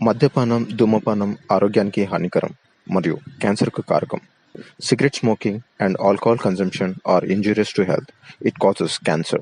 మద్యపానం, ధూమపానం ఆరోగ్యానికి హానికరం మరియు క్యాన్సర్‌కు కారకం. Cigarette smoking and alcohol consumption are injurious to health. It causes cancer.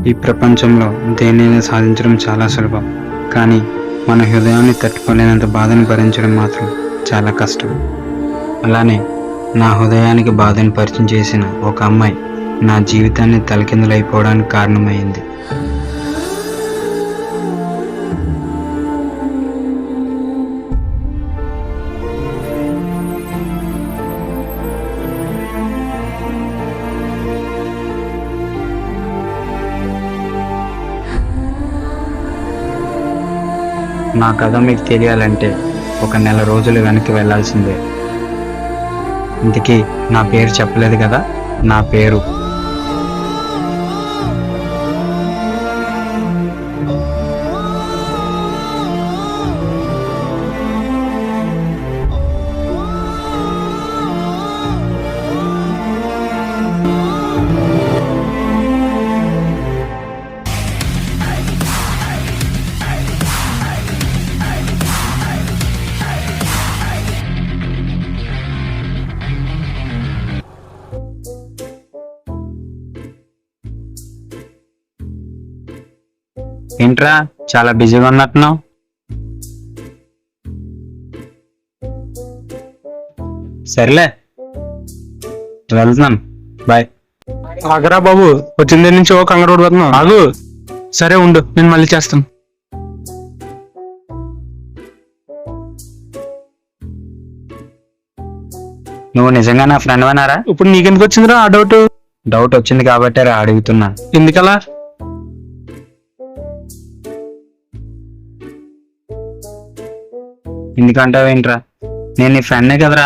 ఈ ప్రపంచంలో దేన్నైనా సాధించడం చాలా సులభం, కానీ మన హృదయాన్ని తట్టుకోలేనంత బాధను భరించడం మాత్రం చాలా కష్టం. అలానే నా హృదయానికి బాధను పరిచయం చేసిన ఒక అమ్మాయి నా జీవితాన్ని తలకిందులైపోవడానికి కారణమైంది. నా కథ మీకు తెలియాలంటే ఒక నెల రోజులు వెనక్కి వెళ్ళాల్సిందే. ఇంతకీ నా పేరు చెప్పలేదు కదా, నా పేరు ఏంట్రా చాలా బిజీగా ఉన్నట్టున్నావు? సరేలే, వెళ్తున్నాను, బాయ్. ఆగరా బాబు, వచ్చిన నుంచి ఓ కంగారు పడిపోతున్నావు. ఆగు. సరే ఉండు, నేను మళ్ళీ చేస్తాను. నువ్వు నిజంగా నా ఫ్రెండ్ అన్నారా? ఇప్పుడు నీకెందుకు వచ్చిందిరా ఆ డౌట్? డౌట్ వచ్చింది కాబట్టి అడుగుతున్నా. ఎందుకలా? ఎందుకంటావు ఏంట్రా? నేను నీ ఫ్రెండ్నే కదరా.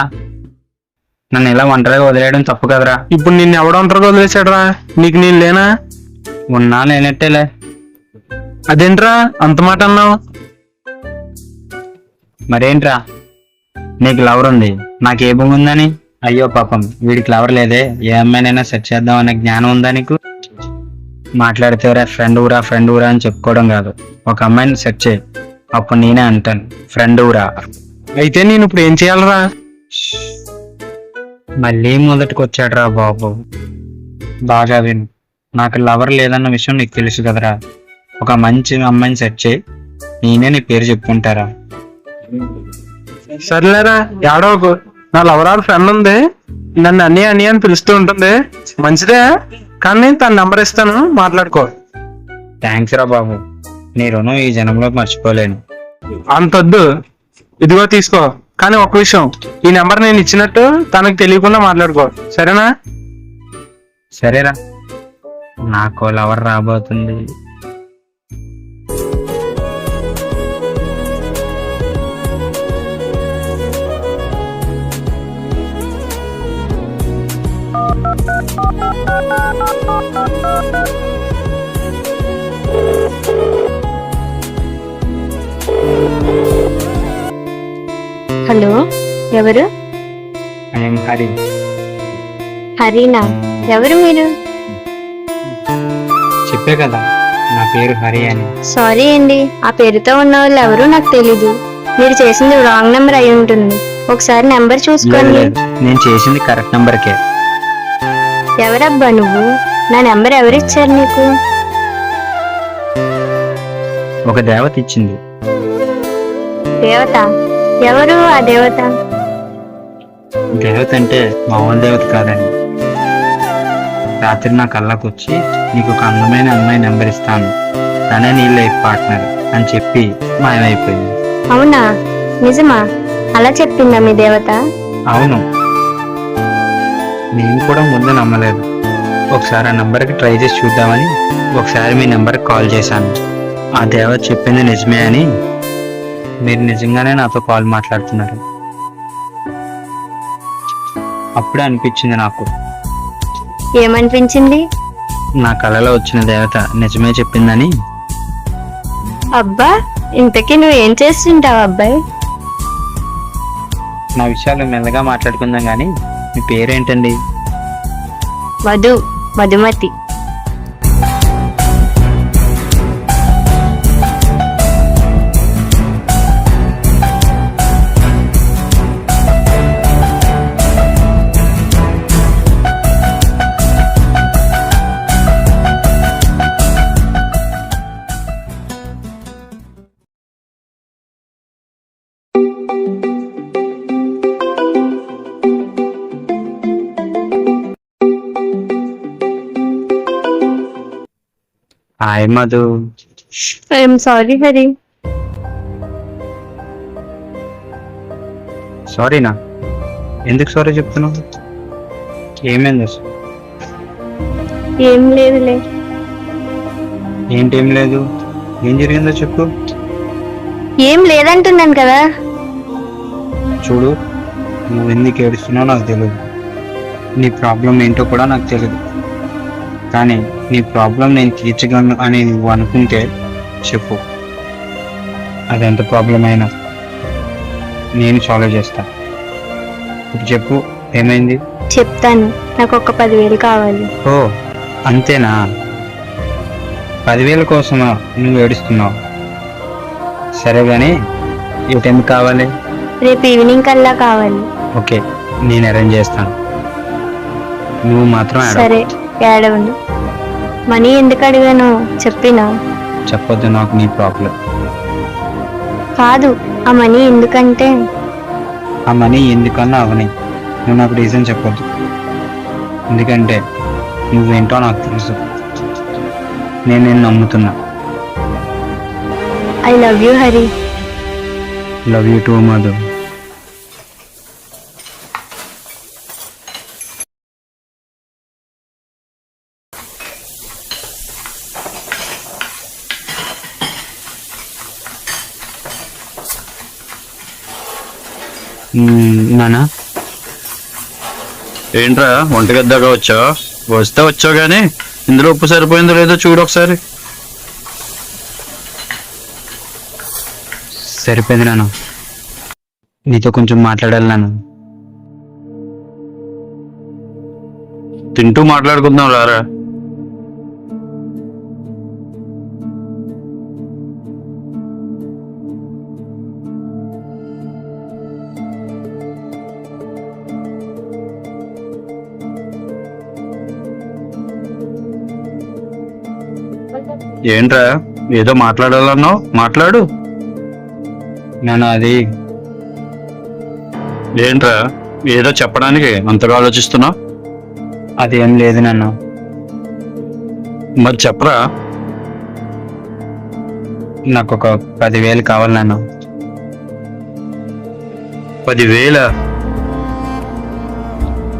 నన్ను ఇలా ఒంటరిగా వదిలేయడం తప్పు కదరా. ఇప్పుడు నిన్ను ఎవడ ఒంటరిగా వదిలేసాడరా? నీకు నేను లేనా? ఉన్నా లేనట్టేలే. అదేంట్రా అంత మాట అన్నావు? మరేంట్రా, నీకు లవర్ ఉంది, నాకు ఏ భూమి ఉందని? అయ్యో పాపం, వీడికి లవర్ లేదే, ఏ అమ్మాయినైనా సెట్ చేద్దాం అనే జ్ఞానం ఉందా నీకు? మాట్లాడితే ఫ్రెండ్ ఊరా అని చెప్పుకోవడం కాదు, ఒక అమ్మాయిని సెట్ చేయి, అప్పుడు నేనే అంటాను ఫ్రెండ్ ఊరా. అయితే నేను ఇప్పుడు ఏం చేయాలరా? మళ్ళీ మొదటికి వచ్చాడురా బాబు. బాగా విను, నాకు లవర్ లేదన్న విషయం నీకు తెలుసు కదరా. ఒక మంచి అమ్మాయిని సెట్ చేయి, నేనే నీ పేరు చెప్పుకుంటారా. సర్లేరా, ఏడవకు. నా లవరాలు ఫ్రెండ్ ఉంది, నన్ను అన్నీ అని పిలుస్తూ ఉంటుంది. మంచిదే, కానీ తన నెంబర్ ఇస్తాను, మాట్లాడుకో. థ్యాంక్స్ రా బాబు, నీ రుణం ఈ జనంలో మర్చిపోలేను. అంతొద్దు, ఇదిగో తీసుకో. కానీ ఒక విషయం, ఈ నెంబర్ నేను ఇచ్చినట్టు తనకు తెలియకుండా మాట్లాడుకో, సరేనా? సరేరా, నాకు లవర్ రాబోతుంది. హలో, ఎవరు? హరి. హరినా? ఎవరు మీరు? చెప్పే కదా నా పేరు హరి అని. సారీ అండి, ఆ పేరుతో ఉన్న వాళ్ళు ఎవరు నాకు తెలీదు. మీరు చేసింది రాంగ్ నెంబర్ అయి ఉంటుంది, ఒకసారి నెంబర్ చూసుకోండి. నేను చేసింది కరెక్ట్ నెంబర్కే. ఎవరబ్బా నువ్వు? నా నెంబర్ ఎవరిచ్చారు నీకు? ఒక దేవత ఇచ్చింది. దేవత? ఎవరు ఆ దేవత? దేవత అంటే మామూలు దేవత కాదండి. రాత్రి నా కళ్ళకు వచ్చి నీకు ఒక అందమైన అమ్మాయి నెంబర్ ఇస్తాను, తనే నీ లైఫ్ పార్ట్నర్ అని చెప్పి మాయమైపోయింది. అవునా? నిజమా? అలా చెప్పిందా మీ దేవత? అవును. నేను కూడా ముందు నమ్మలేదు. ఒకసారి ఆ నెంబర్కి ట్రై చేసి చూద్దామని ఒకసారి మీ నెంబర్కి కాల్ చేశాను. ఆ దేవత చెప్పింది నిజమే అని మీరు నిజంగానే నాతో కాల్ మాట్లాడుతున్నారు. అప్పుడే అనిపించింది నాకు, ఏమనిపించింది? నా కళలో వచ్చిన దేవత నిజమే చెప్పిందని. అబ్బా, ఇంతకీ నువ్వు ఏం చేస్తుంటావు అబ్బాయి? నా విషయాలు మెల్లగా మాట్లాడుకుందాం కానీ మీ పేరేంటండి? Madhumathi. Hi Madhu. I'm sorry Hari. సారీనా? ఎందుకు సారీ చెప్తున్నావు? ఏమైంది అసలు? ఏం లేదులే. ఏంటేం లేదు? ఏం జరిగిందో చెప్పు. ఏం లేదంటున్నాను కదా. చూడు, నువ్వు ఎందుకు ఏడుస్తున్నావు నాకు తెలియదు, నీ ప్రాబ్లం ఏంటో కూడా నాకు తెలియదు. కానీ నీ ప్రాబ్లం నేను తీర్చగలను అని నువ్వు అనుకుంటే చెప్పు. అది ఎంత ప్రాబ్లం అయినా నేను సాల్వ్ చేస్తా. ఇప్పుడు చెప్పు, ఏమైంది? చెప్తాను. నాకు ఒక 10,000 కావాలి. ఓ అంతేనా? 10,000 కోసమా నువ్వు ఏడుస్తున్నావు? సరే కానీ ఏ టైం కావాలి? రేపు ఈవినింగ్ కల్లా కావాలి. ఓకే, నేను అరేంజ్ చేస్తాను. నువ్వు మాత్రం సరే, ఏడవండి. మనీ ఎందుకు అడిగాను చెప్పినా? చెప్పొద్దు, నాకు నీ ప్రాబ్లం కాదు. ఆ మనీ ఎందుకంటే ఆ మనీ ఎందుకన్నా అవని, నువ్వు నాకు రీజన్ చెప్పొద్దు. ఎందుకంటే నువ్వేంటో నాకు తెలుసు. నేను నిన్ను నమ్ముతున్నా. I love you Hari. Love you too Madhu. నానా, ఏంట్రా వంటగది దాకా వచ్చావా? వస్తే వచ్చావు కానీ ఇందులో ఉప్పు సరిపోయిందో లేదో చూడు ఒకసారి. సరిపోయింది నాన్న. నీతో కొంచెం మాట్లాడాలి నాన్న. తింటూ మాట్లాడుకుందాం రారా. ఏంట్రా ఏదో మాట్లాడాలన్నావు, మాట్లాడు. నాన్న అది ఏంట్రా ఏదో చెప్పడానికి అంతగా ఆలోచిస్తున్నావు? అదేం లేదు నాన్న. మరి చెప్పరా. నాకు ఒక 10,000 కావాలి నాన్న. 10,000?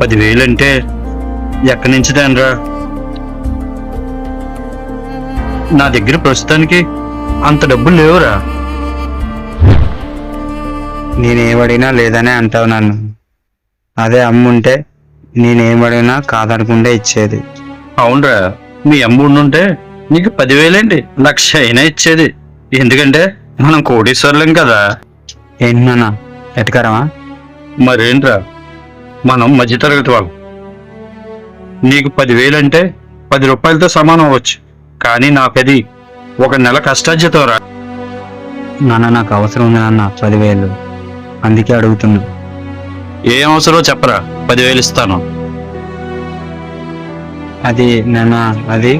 10,000 అంటే ఎక్కడి నుంచి తేనరా? నా దగ్గర ప్రస్తుతానికి అంత డబ్బులు లేవురా. నేనేమడినా లేదనే అంటావు నన్ను. అదే అమ్ముంటే నేనేమడినా కాదనుకుంటే ఇచ్చేది. అవునరా, మీ అమ్ముండుంటే నీకు 10,000 ఏంటి 1,00,000 అయినా ఇచ్చేది. ఎందుకంటే మనం కోటీశ్వర్లం కదా. ఏంటి నాన్న ఎటకరమా? మరేంట్రా, మనం మధ్యతరగతి వాళ్ళం. నీకు 10,000 అంటే 10 రూపాయలతో సమానం అవ్వచ్చు, కానీ నాకది 1 నెల కష్టార్జితం రా. నాన్న నాకు అవసరం ఉంది నాన్న 10,000, అందుకే అడుగుతున్నా. ఏం అవసరమో చెప్పరా, 10,000 ఇస్తాను. అది నాన్న అది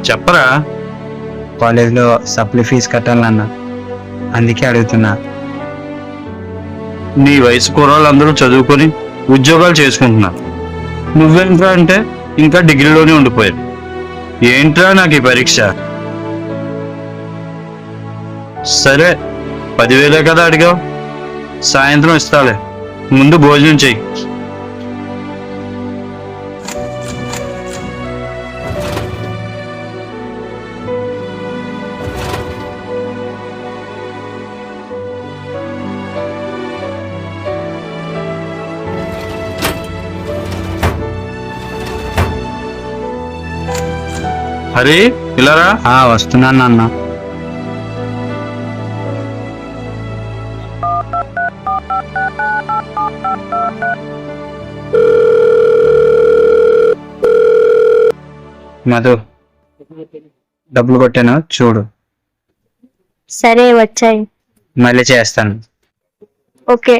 చెప్పరా. కాలేజ్లో సప్లీ ఫీజు కట్టాలి నాన్న, అందుకే అడుగుతున్నా. నీ వయసు కుర్రాళ్ళందరూ చదువుకొని ఉద్యోగాలు చేసుకుంటున్నారు. నువ్వేంట్రా అంటే ఇంకా డిగ్రీలోనే ఉండిపోయావు. ఏంట్రా నాకు ఈ పరీక్ష? సరే 10,000 కదా అడిగావు, సాయంత్రం ఇస్తాలే, ముందు భోజనం చెయ్యి. హరి ఇలారా. వస్తున్నాను నాన్న. మధు, డబ్బులు కొట్టాను చూడు. సరే వచ్చాయి. మళ్ళీ చేస్తాను. ఓకే.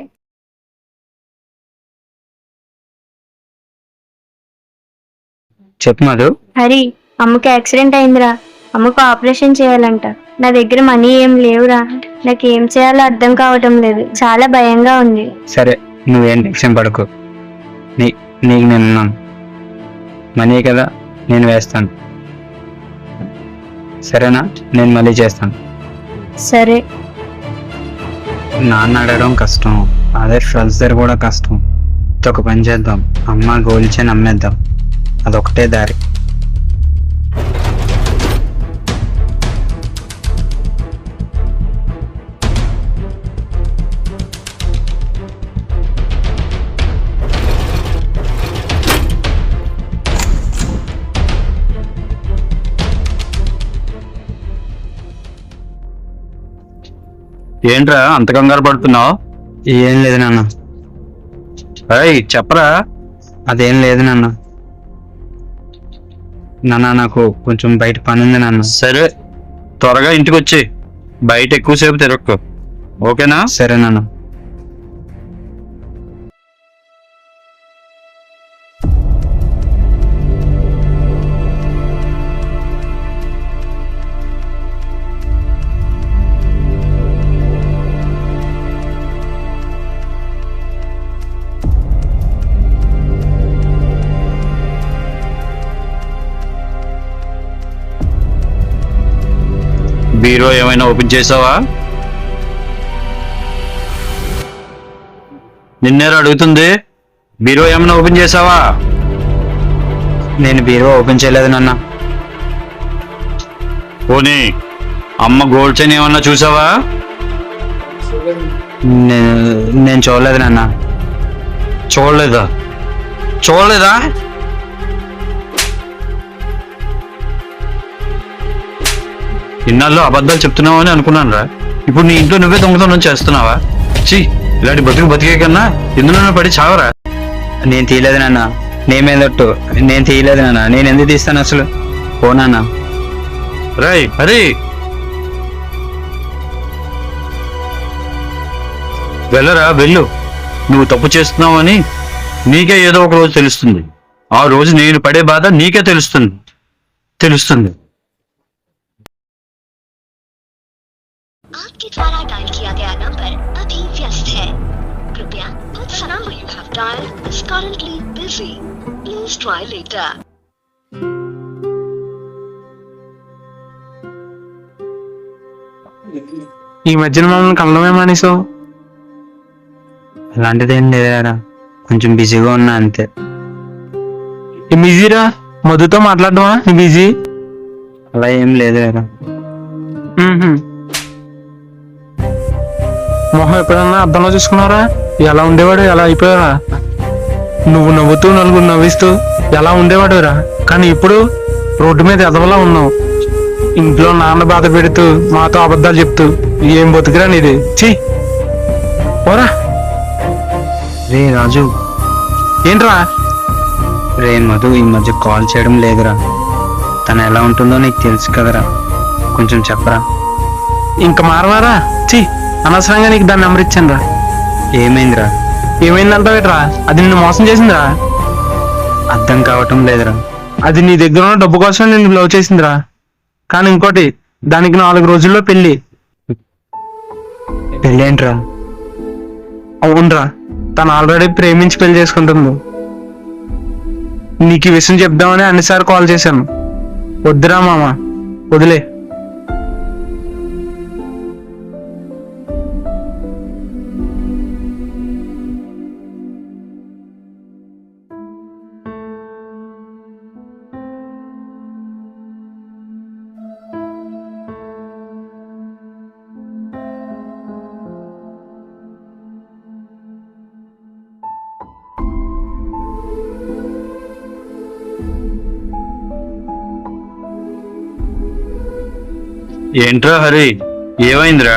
చెప్పు మధు. హరి, అమ్మకి యాక్సిడెంట్ అయిందిరా. అమ్మకు ఆపరేషన్ చేయాలంట. నా దగ్గర మనీ ఏం లేవురా. నాకు ఏం చేయాలో అర్థం కావటం లేదు. చాలా భయంగా ఉంది. సరే, నువ్వేం టెన్షన్ పడకు. నీకు నేనున్నాను. మనీ కదా, నేను వేస్తాను. సరేనా? నేను మళ్ళీ చేస్తాను. సరే. నాన్న అడగడం కష్టం, అదే ఫ్రెండ్స్ దగ్గర కూడా కష్టం. ఒక పని చేద్దాం, అమ్మ గోల్డ్ చైన్ అమ్మేద్దాం. అదొకటే దారి. ఏంట్రా అంత కంగారు పడుతున్నావు? ఏం లేదు నాన్న. చెప్పరా. అదేం లేదు నాన్న. నాకు కొంచెం బయట పని ఉంది నాన్న. సరే, త్వరగా ఇంటికి వచ్చి బయట ఎక్కువసేపు తిరగకు, ఓకేనా? సరే నాన్న. బీరో ఏమైనా ఓపెన్ చేసావా? నిన్నేరా అడుగుతుంది. బీరో ఏమైనా ఓపెన్ చేసావా? నేను బీరో ఓపెన్ చేయలేదు నాన్న. పోనీ అమ్మ గోల్డ్ చైన్ ఏమన్నా చూసావా? నేను చూడలేదు నాన్న. చూడలేదా? చూడలేదా? ఇన్నాళ్ళు అబద్ధాలు చెప్తున్నావని అనుకున్నాను రా. ఇప్పుడు నీ ఇంట్లో నువ్వే దొంగతనం చేస్తున్నావా? చీ, ఇలాంటి బతికే కన్నా ఎందులోనే పడి చావరా. నేను తీయలేదు నాన్న. నేమేదట్టు నేను తీయలేదు నాన్న. నేను ఎందుకు తీస్తాను అసలు? ఓ నాన్న. రాయ్ హరి, వెళ్ళరా వెళ్ళు. నువ్వు తప్పు చేస్తున్నావని నీకే ఏదో ఒక రోజు తెలుస్తుంది. ఆ రోజు నేను పడే బాధ నీకే తెలుస్తుంది. आपके द्वारा डायल किया गया नंबर अभी व्यस्त है. कृपया कुछ number you have dialed is currently busy. Please try later. ఈ మధ్యన మమ్మల్ని కలవమే మానేసావు. అలాంటిదేం లేదురా, కొంచెం బిజీగా ఉన్నా అంతే. ఈ బిజీరా? మధుతో మాట్లాడమా నీ బిజీ? అలా ఏం లేదురా. మొహం ఎప్పుడన్నా అర్థంలో చూసుకున్నారా? ఎలా ఉండేవాడు, ఎలా అయిపోయారా? నువ్వు నవ్వుతూ నలుగురు నవ్విస్తూ ఎలా ఉండేవాడురా. కానీ ఇప్పుడు రోడ్డు మీద ఎదవలా ఉన్నావు. ఇంట్లో నాన్న బాధ పెడుతూ మాతో అబద్ధాలు చెప్తూ ఏం బతుకురా నీది. ఛీ, పోరా. రే రాజు. ఏంట్రా? రే మధు ఈ మధ్య కాల్ చేయడం లేదురా. తను ఎలా ఉంటుందో నీకు తెలుసు కదరా, కొంచెం చెప్పరా. ఇంకా మారవారా? ఛీ, అనవసరంగా నీకు దాని నెంబర్ ఇచ్చాను రా. ఏమైందిరా? ఏమైందంటావేట్రా? అది నిన్ను మోసం చేసిందిరా. అర్థం కావటం లేదురా. అది నీ దగ్గర ఉన్న డబ్బు కోసం నిన్ను లవ్ చేసిందిరా. కానీ ఇంకోటి, దానికి 4 రోజుల్లో పెళ్లి. పెళ్ళేంట్రా? అవునరా, తను ఆల్రెడీ ప్రేమించి పెళ్లి చేసుకుంటుంది. నీకు ఈ విషయం చెప్దామని అన్నిసార్లు కాల్ చేశాను. వద్దురా మామ, వదిలే. ఏంట్రా హరి, ఏమైందిరా?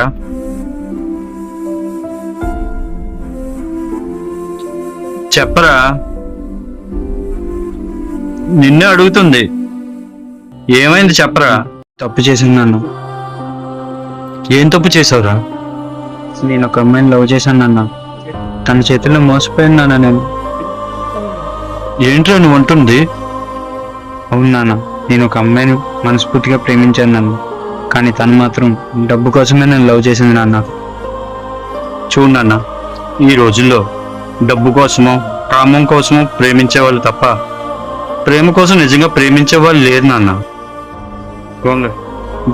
చెప్పరా, నిన్నే అడుగుతుంది. ఏమైంది చెప్పరా? తప్పు చేశాను నాన్న. ఏం తప్పు చేసావురా? నేను ఒక అమ్మాయిని లవ్ చేశాను నాన్న. తన చేతిలో మోసపోయాను నాన్న నేను. ఏంట్రా నువ్వు అంటుంది? అవును నాన్న, నేను ఒక అమ్మాయిని మనస్ఫూర్తిగా ప్రేమించాను నాన్న. కానీ తను మాత్రం డబ్బు కోసమే నేను లవ్ చేసింది నాన్న. చూడు నాన్న, ఈ రోజుల్లో డబ్బు కోసమో కామం కోసమో ప్రేమించే వాళ్ళు తప్ప ప్రేమ కోసం నిజంగా ప్రేమించే వాళ్ళు లేరు నాన్న.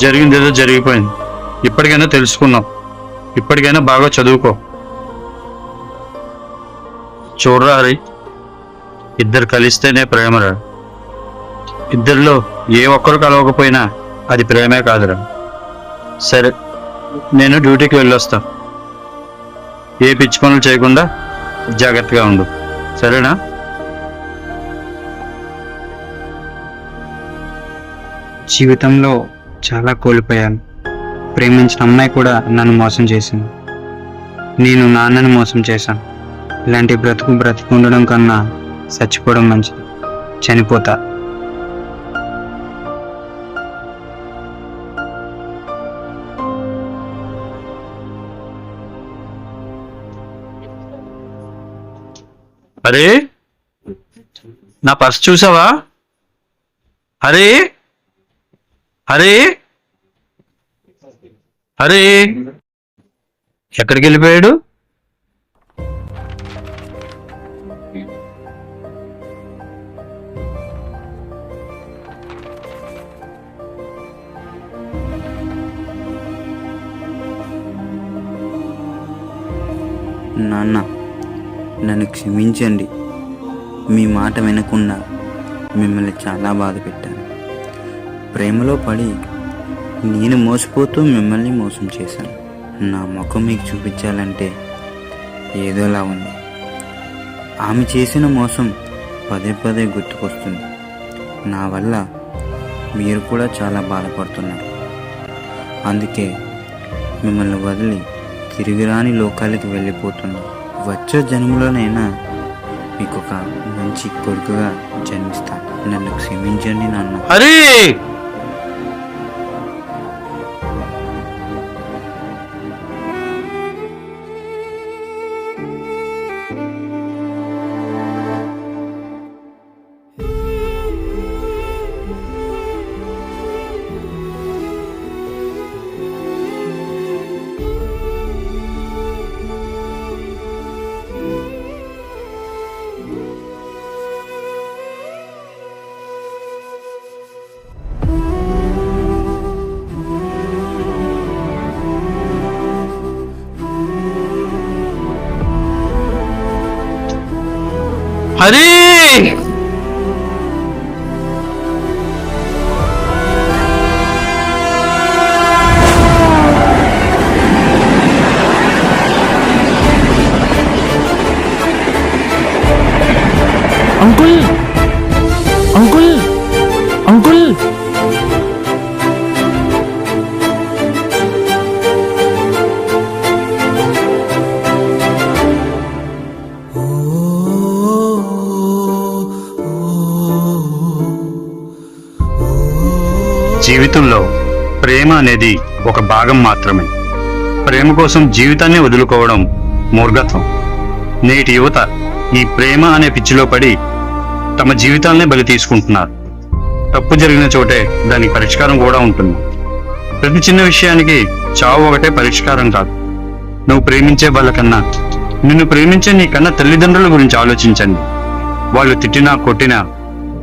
జరిగింది ఏదో జరిగిపోయింది. ఇప్పటికైనా తెలుసుకున్నాం. ఇప్పటికైనా బాగా చదువుకో. చూడరా హరి, ఇద్దరు కలిస్తేనే ప్రేమరా. ఇద్దరిలో ఏ ఒక్కరు కలవకపోయినా అది ప్రేమే కాదురా. సరే, నేను డ్యూటీకి వెళ్ళొస్తా. ఏ పిచ్చి పనులు చేయకుండా జాగ్రత్తగా ఉండు, సరేనా? జీవితంలో చాలా కోల్పోయాను. ప్రేమించిన అమ్మాయి కూడా నన్ను మోసం చేసింది. నేను నాన్నని మోసం చేశాను. ఇలాంటి బ్రతికి ఉండడం కన్నా చచ్చిపోవడం మంచిది. చనిపోతా. అరే, నా పర్స్ చూసావా? అరే అరే అరే, ఎక్కడికి వెళ్ళిపోయాడు? నాన్న, నన్ను క్షమించండి. మీ మాట వినకుండా మిమ్మల్ని చాలా బాధ పెట్టాను. ప్రేమలో పడి నేను మోసపోతూ మిమ్మల్ని మోసం చేశాను. నా ముఖం మీకు చూపించాలంటే ఏదోలా ఉంది. ఆమె చేసిన మోసం పదే పదే గుర్తుకొస్తుంది. నా వల్ల మీరు కూడా చాలా బాధపడుతున్నారు. అందుకే మిమ్మల్ని వదిలి తిరిగిరాని లోకాలకి వెళ్ళిపోతున్నాను. వచ్చే జన్మలోనైనా మీకు ఒక మంచి కొడుకుగా జన్మిస్తాను. నన్ను క్షమించండి నాన్న. అరే, హరి, అంకుల్ అంకుల్ అంకుల్, జీవితంలో ప్రేమ అనేది ఒక భాగం మాత్రమే. ప్రేమ కోసం జీవితాన్ని వదులుకోవడం మూర్ఘత్వం. నేటి యువత ఈ ప్రేమ అనే పిచ్చిలో పడి తమ జీవితాలనే బలి తీసుకుంటున్నారు. తప్పు జరిగిన చోటే దానికి పరిష్కారం కూడా ఉంటుంది. ప్రతి చిన్న విషయానికి చావు ఒకటే పరిష్కారం కాదు. నువ్వు ప్రేమించే వాళ్ళకన్నా నిన్ను ప్రేమించే నీ కన్నా తల్లిదండ్రుల గురించి ఆలోచించండి. వాళ్ళు తిట్టినా కొట్టినా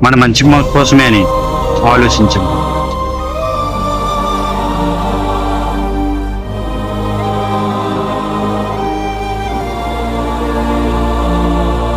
మన మంచి కోసమే అని ఆలోచించండి.